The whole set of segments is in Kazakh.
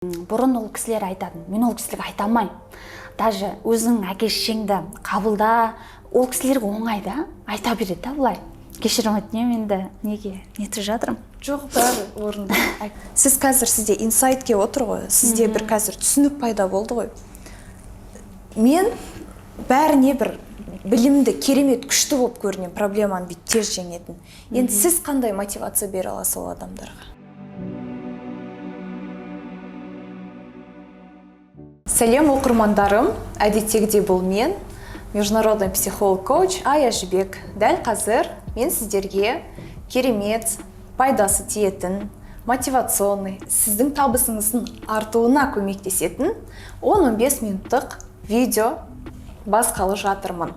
Бұрын ол кісілер айтатын, мен ол кісілерге айта алмаймын. Даже өзің әке-шешеңді қабылда, ол кісілерге оңайда айта береді да былай. Кешірім өтінемін, енді неге нетіп жатырмын? Жоқ, бәрі орында. Сіз қазір сізде инсайт келіп отыр ғой, сізде бір қазір түсінік пайда болды ғой. Мен бәріне бір білімді керемет күшті болып көрінемін, проблеманы бүйтіп тез жеңетін. Енді сіз қандай мотивация бере аласыз ол адамдарға? Сәлем оқырмандарым, әдеттегідей бұл мен, международный психолог-коуч Ая Жібек. Дәл қазір мен сіздерге керемет, пайдасы тиетін, мотивационный, сіздің табысыңыздың артуына көмектесетін 10-15 минуттық видео басқалы жатырмын.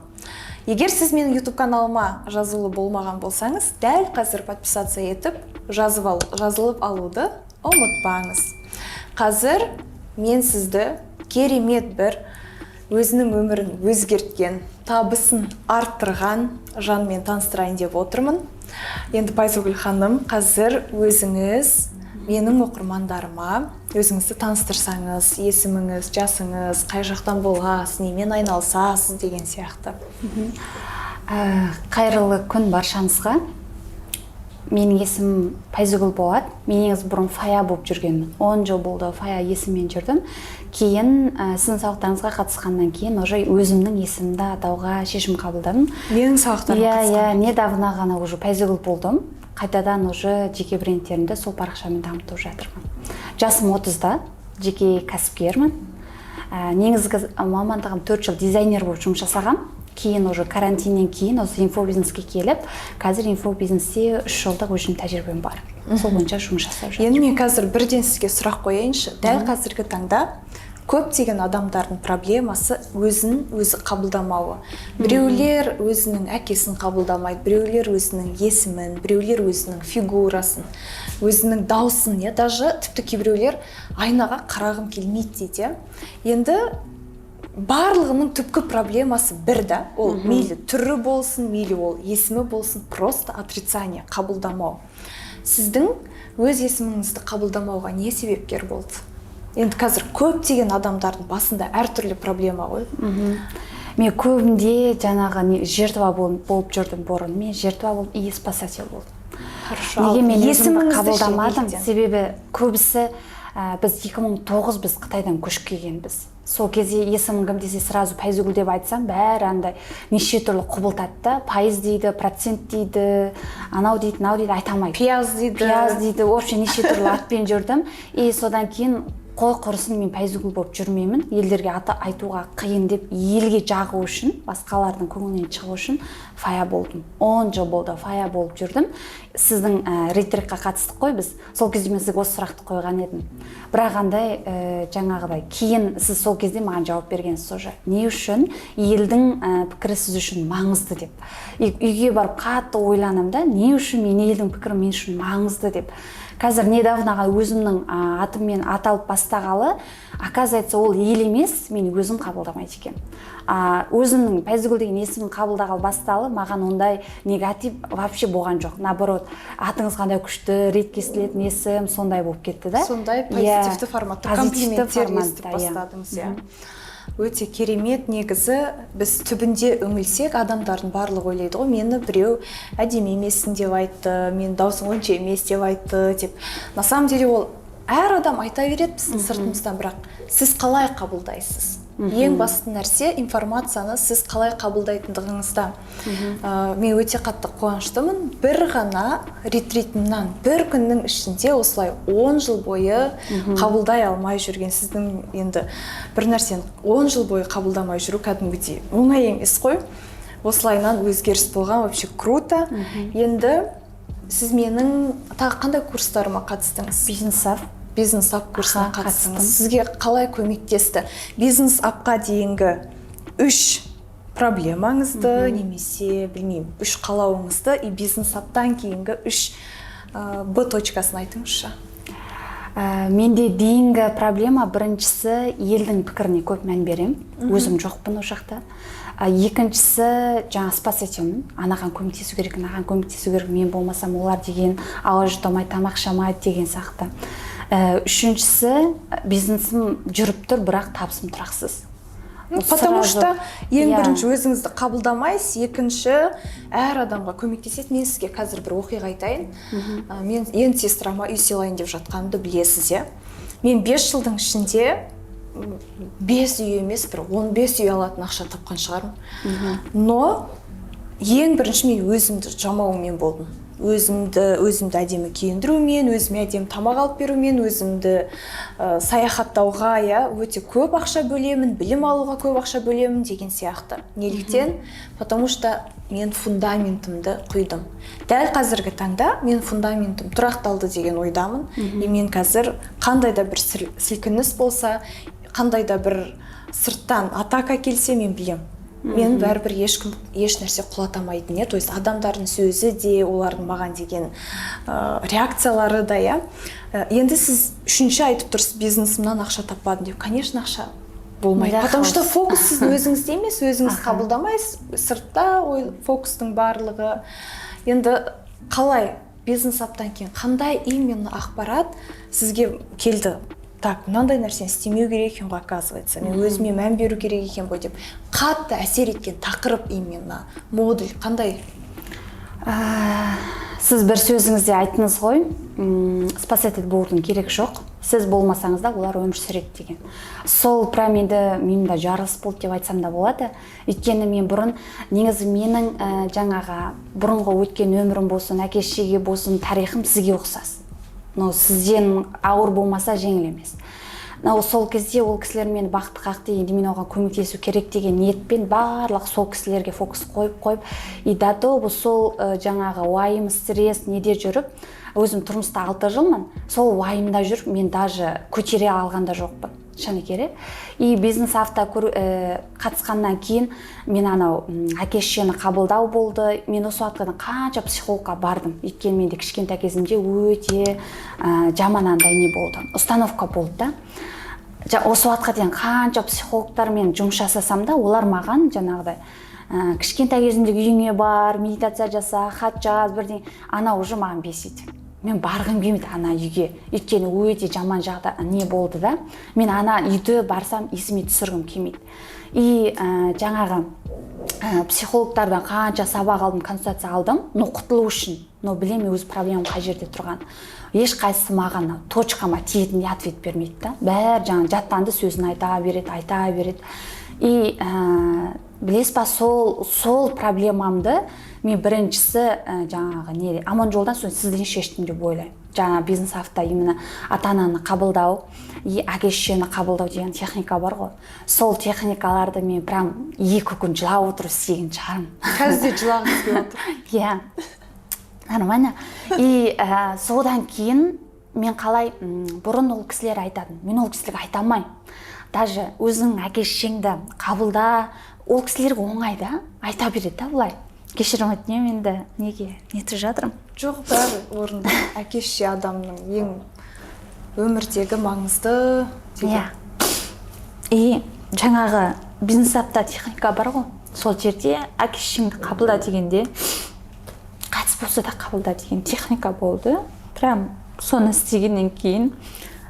Егер сіз менің YouTube каналыма жазылу болмаған болсаңыз, дәл қазір подписация етіп, жазылып алуды ұмытпаңыз. Қазір мен сізді керемет бір өзінің өмірін өзгерткен, табысын арттырған жанмен таныстырайын деп отырмын. Енді Пайзагүл ханым, қазір өзіңіз менің оқырмандарыма өзіңізді таныстырсаңыз, есіміңіз, жасыңыз, қай жақтан боласыз, немен айналысасыз деген сияқты. Қайырлы күн баршаңызға. Менің есімім Пайзагүл болады. Мен негізі бұрын Фая болып жүргенмін. 10 жыл болды Фая есіммен жүрдім. Кейін сіздің сабақтарыңызға қатысқаннан кейін уже өзімнің есімімді атауға шешім қабылдадым. Менің сабақтарыма қатысқан. Недавно ғана уже Пайзагүл болдым. Қайтадан уже жеке брендтерімді сол парақшамен дамытып жатырмын. Жасым 30-да, жеке кәсіпкермін. Негізгі мамандығым 4 жыл дизайнер болып жұмыс жасағам. Кейін уже карантиннен кейін осы инфобизнеске келіп, қазір инфобизнесте 3 жылдық өзімнің тәжірибем бар. Сол бойынша жұмыс жасап жатырмын. Енді мен қазір бірден сізге сұрақ қояйыншы. Дәл қазіргі таңда көптеген адамдардың проблемасы өзі қабылдамауы. Біреулер өзінің әкесін қабылдамайды, біреулер өзінің есімін, біреулер өзінің фигурасын, өзінің даусын, даже тіпті кейбіреулер айнаға қарағым келмейді дейді. Енді барлығының түпкі проблемасы бір да, ол мейлі түрі болсын, мейлі ол есімі болсын, просто отрицание, қабылдамау. Сіздің өз есіміңізді қабылдамауға не себепкер болды? Енді қазір көптеген адамдардың басында әртүрлі проблема ғой. Мен көбінде жаңағы жертва болып жүрдім бұрын. Мен жертва болып, и спасатель болдым. Неге мен есімімді қабылдамадым? Себебі көбісі біз 2009 біз Қытайдан көшіп келгенбіз. Сол кезде есімің кім десе сразу Пайзагүл деп айтсам, бәрі андай неше түрлі құбылтады. Пайыз дейді, процент дейді, анау дейді, мынау дейді, айта алмайды. Пияз дейді, вообще неше түрлі атпен жүрдім. И содан кейін қой құрысын мен Пайзагүл болып жүрмеймін. Елдерге айтуға қиын деп, елге жағу үшін, басқалардың көңілінен шығу үшін Фая болдым. 10 жыл болды Фая болып жүрдім. Сіздің ретритқа қатыстық қой біз. Сол кезде мен сізге осы сұрақты қойған едім. Бірақ андай жаңағыдай кейін сіз сол кезде маған жауап бергенсіз уже. Не үшін елдің пікірі сіз үшін маңызды деп. Үйге барып қатты ойланам да, не үшін мен елдің пікірі мен үшін маңызды деп. Қазір недавнаға өзімнің атыммен аталып бастағалы, оказывается, ол ел емес, мен өзім қабылдамайды екен. Өзімнің Пайзагүл деген есімін қабылдағалы басталы, маған ондай негатив вообще болған жоқ. Наоборот, атыңыз қандай күшті, рет естілетін есім, сондай болып кетті да. Сондай позитивті форматта комплименттер естіп бастадыңыз. Өте керемет. Негізі біз түбінде үңілсек, адамдардың барлығы ойлайды ғой, мені біреу әдемі емессің деп айтты, мен даусың онша емес деп айтты деп. На самом деле ол әр адам айта береді біздің сыртымыздан, бірақ сіз қалай қабылдайсыз? Ең басты нәрсе информацияны сіз қалай қабылдайтындығыңызда. Мен өте қатты қуаныштымын. Бір ғана ретритімнен бір күннің ішінде осылай 10 жыл бойы қабылдай алмай жүрген сіздің, енді бір нәрсені 10 жыл бойы қабылдамай жүру кәдімгідей оңай емес қой. Осылайнан өзгеріс болған, вообще круто. Енді сіз менің тағы қандай курстарыма қатыстыңыз? Бизнес-ап курсына қатыстыңыз. Сізге қалай көмектесті? Бизнес-апқа дейінгі 3 проблемаңызды, немесе білмеймін, 3 қалауыңызды, и бизнес-аптан кейінгі 3 Б точкасын айтыңызшы. Менде дейінгі проблема біріншісі елдің пікіріне көп мән берем. Өзім жоқпын о жақта. Екіншісі жаңа спасателмін. Анаған көмектесу керек, мен болмасам олар деген ауыз жұтамай, тамақ шамайды деген сияқты. Үшіншісі, бизнесім жүріп тұр, бірақ табысым тұрақсыз. Потому что ең Иә. бірінші өзіңізді қабылдамайсыз, екінші әр адамға көмектеседі. Мен сізге қазір бір оқиға айтайын. Мен ең сестрама үй сыйлайын деп жатқанымды білесіз, иә. Мен 5 жылдың ішінде 5 үй емес, бір 15 үй алатын ақша тапқан шығармын. Но ең бірінші мен өзімді жамаумен болдым. Өзімді әдемі киіндірумен, өзіме әдемі тамақ алып берумен, өзімді саяхаттауға өте көп ақша бөлемін, білім алуға көп ақша бөлемін деген сияқты. Неліктен? Потому что мен фундаментімді құйдым. Дәл қазіргі таңда мен фундаментім тұрақталды деген ойдамын. И мен қазір қандай да бір сілкініс болса, қандай да бір сырттан атака келсе, мен білем. Мен бәрібір ешкім еш нәрсе құлатамайтын, то есть адамдардың сөзі де, олардың маған деген реакциялары да, Енді сіз үшінші айтып тұрсыз, бизнесімнен ақша таппадым деп. Конечно, ақша болмайды. Потому что фокус сіздің өзіңізде емес, өзіңіз қабылдамайсыз, сыртта фокустың барлығы. Енді қалай бизнес аптан кейін қандай именно ақпарат сізге келді? Так, мынандай нәрсені істемеу керек екен ғой, оказывается. Мен өзіме мән беру керек екен ғой деп. Қатты әсер еткен тақырып именно, модуль қандай? Сіз бір сөзіңізде айттыңыз ғой, спасатель болудың керек жоқ. Сіз болмасаңыз да олар өмір сүреді деген. Сол прям енді менде жарылыс болды деп айтсам да болады. Өйткені мен бұрын, негізі менің жаңағы бұрынғы өткен өмірім болсын, әке-шешеге болсын, тарихым сізге ұқсас. Но сізден ауыр болмаса жеңіл емес. Сол кезде ол кісілер мені бақты қақты, енді мен оған көмектесу керек деген ниетпен барлық сол кісілерге фокус қойып, и дато сол жаңағы уайым, стресс неде жүріп, өзім тұрмыста 6 жылмын, сол уайымда жүріп, мен даже көтере алғанда жоқпын. Шыны керек. И бизнес авто қатысқаннан кейін мен анау әке-шешені қабылдау болды. Мен осы уақытқа қанша психологқа бардым. Өйткені менде кішкентай кезімде өте жаман андай не болды. Установка болды да. Осы уақытқа дейін қанша психологтармен жұмыс жасасам да, олар маған жаңағыдай кішкентай кезімде үйіңе бар, медитация жаса, хат жаз, бірден ана уже маған бесиді. Мен барғым келмейді ана үйге. Өйткені өте жаман жағда не болды да. Мен ана үйді барсам есіме түсіргім келмейді. И жаңағы психологтардан қанша сабақ алдым, консультация алдым, но құтылу үшін. Но білемін өз проблемам қай жерде тұрған. Ешқайсысы маған точкама тиетіндей ответ бермейді да. Бәрі жаңағы жаттанды сөзін айта береді. И білесіз ба, сол проблемамды мен біріншісі жаңағы аман жолдан соң сізден шештім деп ойлаймын. Жаңа бизнес авто именно ата-ананы қабылдау, и әке-шешені қабылдау деген техника бар ғой. Сол техникаларды мен прям 2 күн жылап отырып істеген шығармын. Қазір де жылағыңыз келіп отыр. Иә. Нормально. И содан кейін мен қалай бұрын ол кісілер айтатын. Мен ол кісілерге айта алмаймын. Даже өзің әке-шешеңді қабылда, ол кісілерге оңай да, айта береді да бұлай. Кешірім өтінемін, енді неге нетіп жатырмын? Жоқ, бәрі орында. Әке-шеше адамның ең өмірдегі маңызды деген. И жаңағы бизнес апта техника бар ғой. Сол жерде әке-шешеңді қабылда дегенде, қайтыс болса да қабылда деген техника болды. Прям соны істегеннен кейін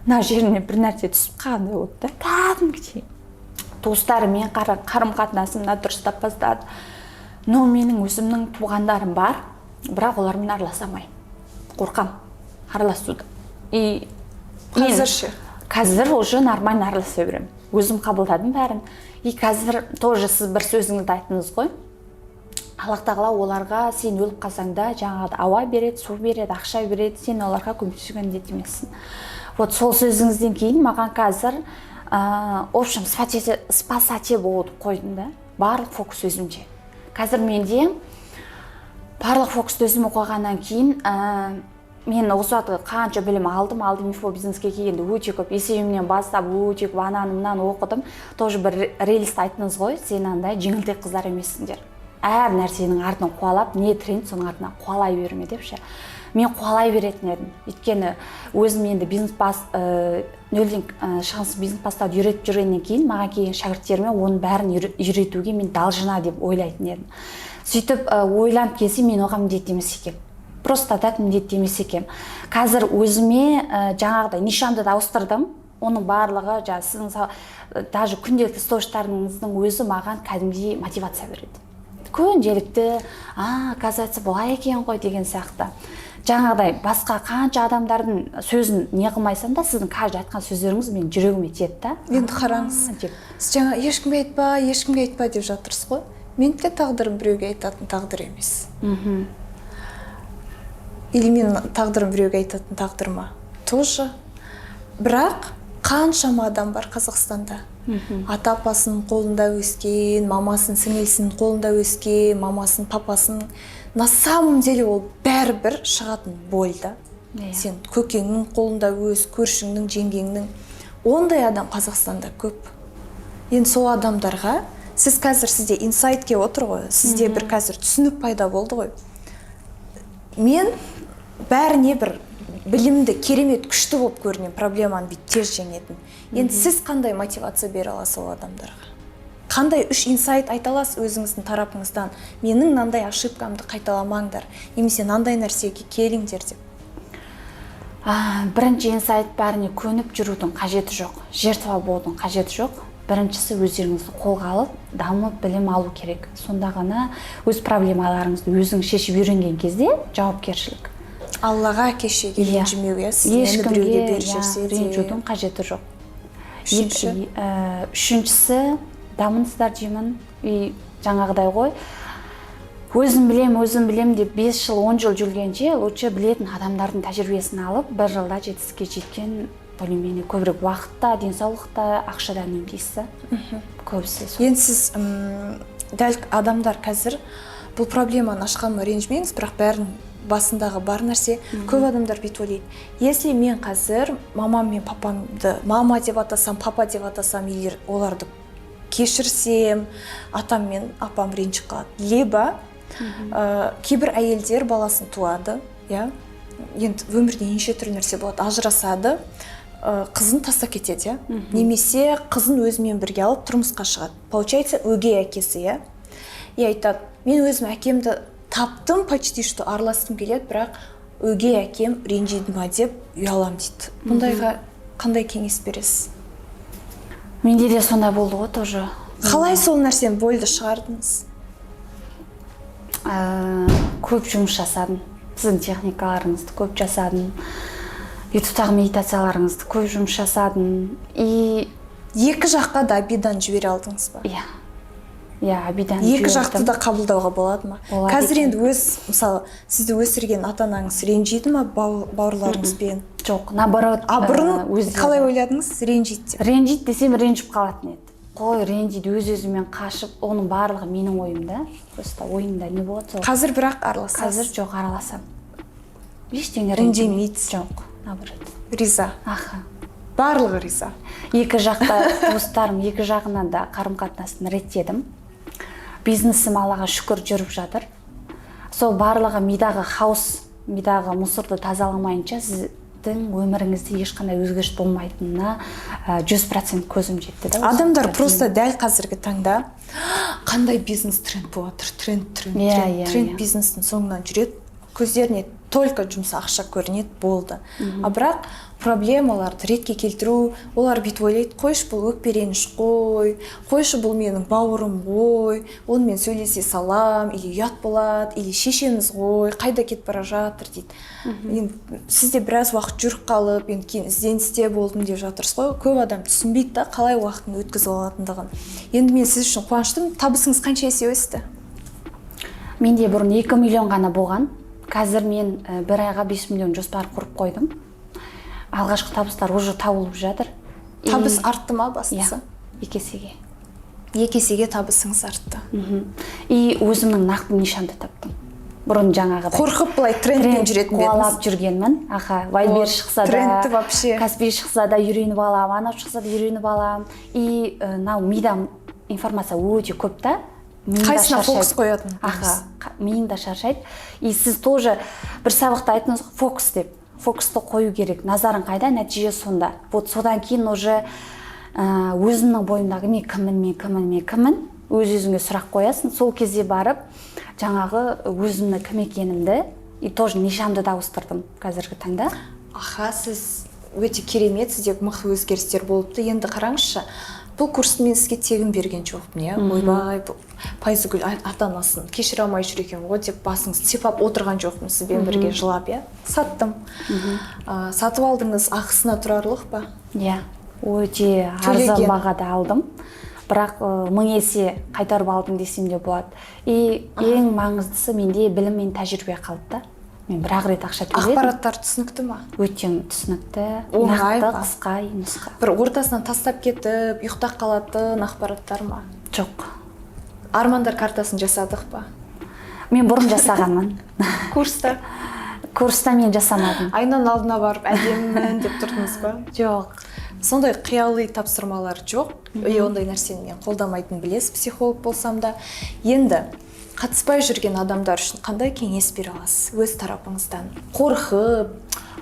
мына жеріне бір нәрсе түсіп қалғандай болды да. Кәдімгідей. Туыстарымен қарым-қатынасымда дұрыстап бастады. Но менің өзімнің туғандарым бар, бірақ олармен араласамай. Қорқам араласуды. И қазірше? Қазір уже нормально араласа беремін. Өзім қабылдадым бәрін. И қазір тоже сіз бір сөзіңізді айттыңыз ғой. Аллах тағала оларға сен өліп қалсаң да жаңағы ауа береді, су береді, ақша береді, сен оларға көмектесуге міндетті емессің. Вот сол сөзіңізден кейін маған қазір в общем спасатель болып қойдым да. Барлық фокус өзімде. Қазір менде барлық фокусты өзіме қойғаннан кейін мен осы уақытта қанша білім алдым инфобизнеске келгенде өте көп, есебімнен бастап өте көп ананы оқыдым. Тоже бір релист айттыңыз ғой, сен андай жеңілтек қыздар емессіңдер. Әр нәрсенің артынан қуалап, не тренд соның артынан қуалай берме деп ше. Мен қуалай беретін едім. Өйткені өзім енді нөлден шығынсыз бизнес бастауды үйретіп жүргеннен кейін маған келген шәкірттеріме оның бәрін үйретуге мен далжына деп ойлайтын едім. Сөйтіп ойланып келсем мен оған міндетті емес екенмін. просто так міндетті емес екен. Қазір өзіме жаңағыдай нишанды да ауыстырдым. Оның барлығы сіздің даже күнделікті сториштарыңыздың өзі маған кәдімгідей мотивация береді. Күнделікті, оказывается, былай екен ғой деген сияқты. Жаңағыдай басқа қанша адамдардың сөзін не қылмайсам да, сіздің қазір айтқан сөздеріңіз менің жүрегіме тиеді да. Енді қараңыз, сіз жаңа ешкімге айтпа деп жатырсыз ғой. Мен де тағдырым біреуге айтатын тағдыр емес. Или мен тағдырым біреуге айтатын тағдыр ма? Тоже. Бірақ қаншама адам бар Қазақстанда. Ата-апасының қолында өскен, мамасын, сіңілісінің қолында өскен, мамасын, папасын. На самом деле ол бәрібір шығатын бойда. Сен көкеңнің қолында өс, көршіңнің, жеңгеңнің. Ондай адам Қазақстанда көп. Енді сол адамдарға, сіз қазір сізде инсайт келіп отыр ғой, сізде бір қазір түсінік пайда болды ғой. Мен бәріне бір білімді, керемет, күшті болып көрінен, проблеманы бит тез жеңетін. Енді сіз қандай мотивация бере аласыз ол адамдарға? Қандай 3 инсайт айта аласыз өзіңіздің тарапыңыздан? Менің мынандай ошибкамды қайталамаңдар, немесе мынандай нәрсеге келіңдер деп. Бірінші инсайт бәріне көніп жүрудің қажеті жоқ, жертва болудың қажеті жоқ. Біріншісі өздеріңізді қолға алып, дамып, білім алу керек. Сонда ғана өз проблемаларыңызды өзіңіз шешіп үйренген кезде жауапкершілік. Аллаға кешеге ренжімеуге, ешкімге ренжудің қажеті жоқ. Үшіншісі, дамыңыздар деймін. Жаңағыдай ғой, өзім білем деп 5 жыл, 10 жыл жүргенше, лучше білетін адамдардың тәжірибесін алып, 1 жылда жетістікке жеткен более-менее көбірек уақытта, денсаулықта, ақшадан үнемдейсіз. Көбісі. Енді сіз дәл адамдар қазір бұл проблеманы ашқаныма ренжімеңіз, бірақ бәрін басындағы бар нәрсе, көп адамдар бүйтіп ойлайды. Если мен қазір мамам мен папамды мама деп атасам, папа деп атасам, егер оларды кешірсем, атам мен апам ренжіп қалады. Либо кейбір әйелдер баласын туады, енді өмірде неше түрлі нәрсе болады, ажырасады, қызын тастап кетеді, немесе қызын өзімен бірге алып тұрмысқа шығады. Получается, өгей әкесі, и айтады, мен өзім әкемді таптым, почти что араласқым келеді, бірақ өгей әкем ренжиді ма деп ұялам дейді. Бұндайға қандай кеңес бересіз? Менде де сондай болды ғой тоже. Қалай сол нәрсені бойды шығардыңыз? Көп жұмыс жасадым. Сіздің техникаларыңызды көп жасадым. ютубтағы медитацияларыңызды көп жұмыс жасадым. И екі жаққа да обидан жібере алдыңыз ба? Иә, обидан жібердім. Екі жақты да қабылдауға болады ма? Қазір енді мысалы, сізді өсірген ата-анаңыз ренжиді ма бауырларыңызбен? Жоқ, наоборот. Бұрын қалай ойладыңыз? Ренжиді деп. Ренжиді десем ренжіп қалатын еді. Қой ренжиді, өз-өзімен қашып, оның барлығы менің ойымда. Просто ойымда не болады сол. Қазір бірақ араласасыз? Қазір жоқ, араласам. Ештеңе ренжімейді. Жоқ, наоборот. Риза. Аха. Барлығы риза. Екі жақта туыстарым, екі жағынан да қарым-қатынасын реттедім. Бизнесім Аллаға шүкір жүріп жатыр. Сол барлығы мидағы хаос, мидағы мұсырды тазаламайынша сіздің өміріңізде ешқандай өзгеріс болмайтынына 100% көзім жетті. Адамдар просто дәл қазіргі таңда қандай бизнес тренд болып жатыр, тренд бизнестің соңынан жүреді. Көздеріне только жұмыс ақша көрінеді, болды. Бірақ проблемаларды ретке келтіру, олар бүйтіп ойлайды, қойшы бұл өкпереніш қой, қойшы бұл менің бауырым ғой, онымен сөйлесе салам, или ұят болады, или шешеміз ғой, қайда кетіп бара жатыр дейді. Енді сізде біраз уақыт жүріп қалып, енді кейін ізденісте болдым деп жатырсыз ғой. Көп адам түсінбейді да қалай уақытын өткізіп алатындығын. Енді мен сіз үшін қуаныштымын. Табысыңыз қанша есе өсті? Менде бұрын 2 миллион ғана болған. Қазір мен бір айға 5 миллион жоспар құрып қойдым. Алғашқы табыстар уже табылып жатыр. Табыс артты ма бастысы? Екі есеге. Екі есеге табысыңыз артты. И өзімнің нақты нишанды таптым. Бұрын жаңағыдай. Қорқып былай трендпен жүретін бе едіңіз? Қуалап жүргенмін. Вайбер шықса да, трендті вообще. Каспи шықса да үйреніп алам, анау шықса да үйреніп алам. И мида информация өте көп та. Қайсына фокус қоятын? Миында шаршайды. И сіз тоже бір сабақта айттыңыз фокус деп. Фокусты қою керек. Назарың қайда, нәтиже сонда. Вот содан кейін уже өзімнің бойымдағы мен кіммін, өз-өзіңе сұрақ қоясың. Сол кезде барып жаңағы өзімнің кім екенімді и тоже нишамды да ауыстырдым қазіргі таңда. Аха, сіз өте керемет, сізде мықты өзгерістер болыпты. Енді қараңызшы, бұл курсты мен сізге тегін берген жоқпын, иә. Ойбай, Пайзыгүл ата-анасын кешіре алмай жүр екен ғой деп басыңызды сипап отырған жоқпын, сізбен бірге жылап, иә. Саттым. Сатып алдыңыз, ақысына тұрарлық па? Иә, өте арзан бағада алдым. Бірақ 1000 есе қайтарып алдым десем де болады. И ең маңыздысы менде білім мен тәжірибе қалды да. Мен бір-ақ рет ақша төледім. Ақпараттар түсінікті ма? Өте түсінікті, оңай нақты, ба? қысқа, нұсқа. Бір ортасынан тастап кетіп, ұйықтап қалатын ақпараттар ма? Жоқ. Армандар картасын жасадық па? Мен бұрын жасағанмын. Курста? Курста мен жасамадым. Айнаның алдына барып әдемімін деп тұрдыңыз ба? Жоқ. Сондай қиялы тапсырмалар жоқ. Ондай нәрсені мен қолдамайтын білесіз, психолог болсам да. Енді қатыспай жүрген адамдар үшін қандай кеңес бере аласыз өз тарапыңыздан? Қорқып,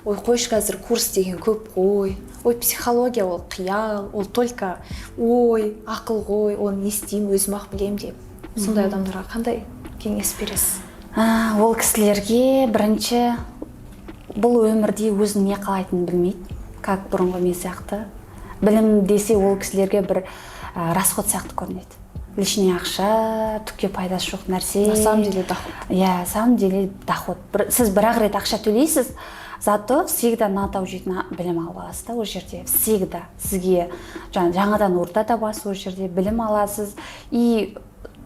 ой, қойшы қазір курс деген көп қой. Ой, психология ол қиял, ол только ой, ақыл ғой, оны не істеймін, өзім-ақ білемін деп. Сондай адамдарға қандай кеңес бересіз? Ол кісілерге бірінші бұл өмірде өзінің не қалайтынын білмейді. Как бұрынғы мен сияқты. Білім десе ол кісілерге бір расход сияқты көрінеді. Лишний ақша, түкке пайдасы жоқ нәрсе. На самом деле доход. Иә, самом деле доход. Сіз бір-ақ рет ақша төлейсіз, зато всегда надау жейтін білім алып аласыз да ол жерде. Всегда сізге жаңадан орта табасыз ол жерде, білім аласыз. И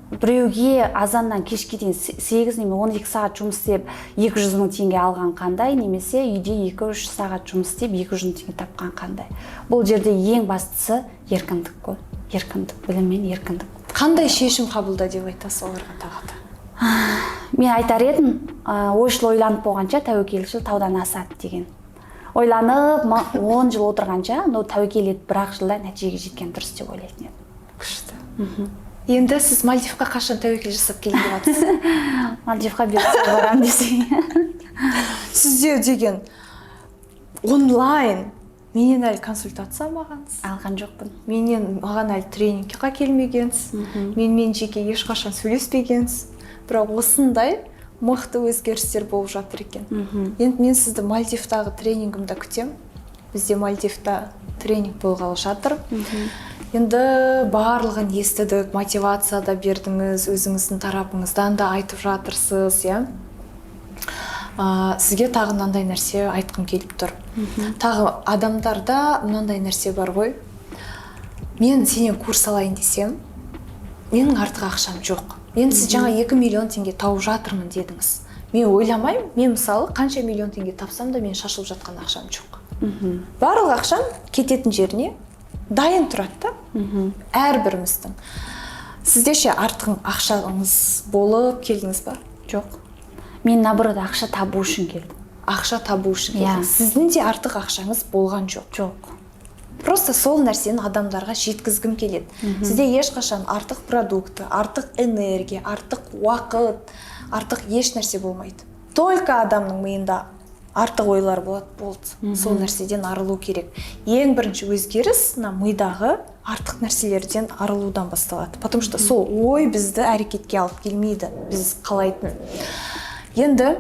біреуге азаннан кешке дейін 8 неме 12 сағат жұмыс істеп 200 мың теңге алған қандай, немесе үйде 2-3 сағат жұмыс істеп 200 мың теңге тапқан қандай. Бұл жерде ең бастысы еркіндік қой. Еркіндік, білім мен еркіндік. Қандай шешім қабылда деп айтасыз оларға тағы да? Мен айтар едім, ойшыл ойланып болғанша тәуекелшіл таудан асады деген. Ойланып 10 жыл отырғанша, тәуекел етіп бір-ақ жылда нәтижеге жеткен дұрыс деп ойлайтын едім. Күшті. Енді сіз Мальдивқа қашан тәуекел жасап келген боласыз? Мальдивқа берсе барам десең. Сізде деген онлайн менен әлі консультация алмағансыз? Алған жоқпын. Маған әлі тренингке келмегенсіз. Менімен жеке ешқашан сөйлеспегенсіз. Бірақ осындай мықты өзгерістер болып жатыр екен. Енді мен сізді Мальдивтағы тренингімді күтем. Бізде Мальдивта тренинг болғалы жатыр. Енді барлығын естідік, мотивация да бердіңіз, өзіңіздің тарапыңыздан да айтып жатырсыз, иә. Сізге тағы мынандай нәрсе айтқым келіп тұр. Тағы адамдарда мынандай нәрсе бар ғой. Мен сенен курс алайын десем, менің артық ақшам жоқ. Мен сіз жаңа 2 миллион теңге тауып жатырмын дедіңіз. Мен ойламаймын, мен мысалы қанша миллион теңге тапсам да мен шашылып жатқан ақшам жоқ. Барлық ақшам кететін жеріне дайын тұрады да. Әрбіріміздің. Сізде ше артық ақшаңыз болып келдіңіз ба? Жоқ. Мен наоборот ақша табу үшін келдім. Ақша табу үшін келдіңіз. Сіздің де артық ақшаңыз болған жоқ. Жоқ. Просто сол нәрсені адамдарға жеткізгім келеді. Сізде ешқашан артық продукты, артық энергия, артық уақыт, артық еш нәрсе болмайды. Только адамның миында артық ойлар болды. Сол нәрседен арылу керек. Ең бірінші өзгеріс мидағы артық нәрселерден арылудан басталады. Потому что сол ой бізді әрекетке алып келмейді. Біз қалайтын. Енді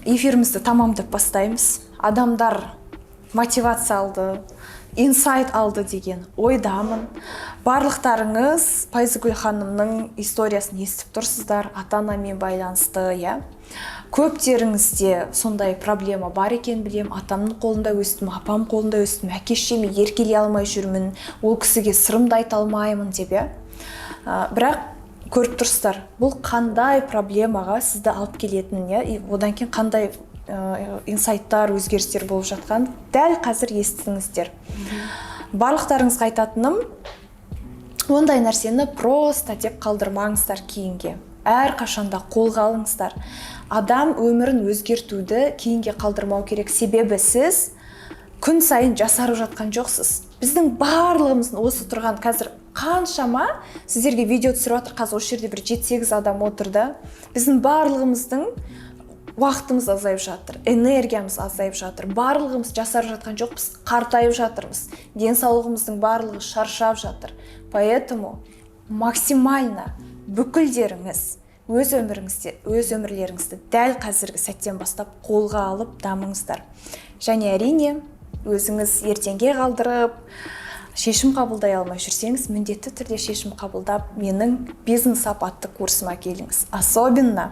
эфирімізді тамамдап бастаймыз. Адамдар мотивация алды, инсайт алды деген ойдамын. Барлықтарыңыз Пайзыгүл ханымның историясын естіп тұрсыздар, ата-анамен байланысты, иә. Көптеріңізде сондай проблема бар екен білем. Атамның қолында өстім, апам қолында өстім, әке-шешеме еркелей алмай жүрмін, ол кісіге сырымды айта алмаймын деп, иә. Бірақ көріп тұрсыздар, бұл қандай проблемаға сізді алып келетінін, иә, одан кейін қандай инсайттар, өзгерістер болып жатқан дәл қазір естідіңіздер. Барлықтарыңызға айтатыным, ондай нәрсені просто деп қалдырмаңыздар кейінге. Әр қашанда қолға алыңыздар. Адам өмірін өзгертуді кейінге қалдырмау керек. Себебі сіз күн сайын жасарып жатқан жоқсыз. Біздің барлығымыздың осы тұрған қазір қаншама сіздерге видео түсіріп жатыр, қазір осы жерде бір 7-8 адам отырды. Біздің барлығымыздың уақытымыз азайып жатыр, энергиямыз азайып жатыр. Барлығымыз жасарып жатқан жоқпыз, қартайып жатырмыз. Денсаулығымыздың барлығы шаршап жатыр. Поэтому максимально бүкілдеріңіз өз өмірлеріңізді дәл қазіргі сәттен бастап қолға алып дамыңыздар. Және әрине өзіңіз ертеңге қалдырып шешім қабылдай алмай жүрсеңіз, міндетті түрде шешім қабылдап менің бизнес апатты курсыма келіңіз. Особенно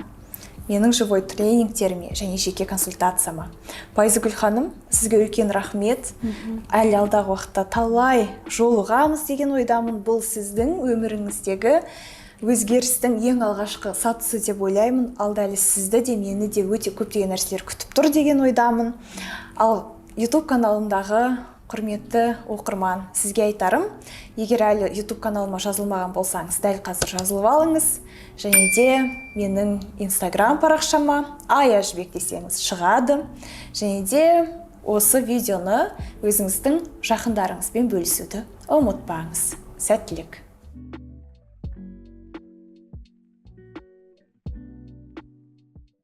менің живой тренингтеріме және жеке консультацияма. Пайзагүл ханым, сізге үлкен рахмет. Әлі алдағы уақытта талай жолығамыз деген ойдамын. Бұл сіздің өміріңіздегі өзгерістің ең алғашқы сатысы деп ойлаймын. Алда әлі сізді де мені де өте көптеген нәрселер күтіп тұр деген ойдамын. Ал YouTube каналымдағы құрметті оқырман, сізге айтарым, егер әлі YouTube каналыма жазылмаған болсаңыз, дәл қазір жазылып алыңыз. Және де менің Instagram парақшама Аяжбек десеңіз шығады. Және де осы видеоны өзіңіздің жақындарыңызбен бөлісуді ұмытпаңыз. Сәттілік!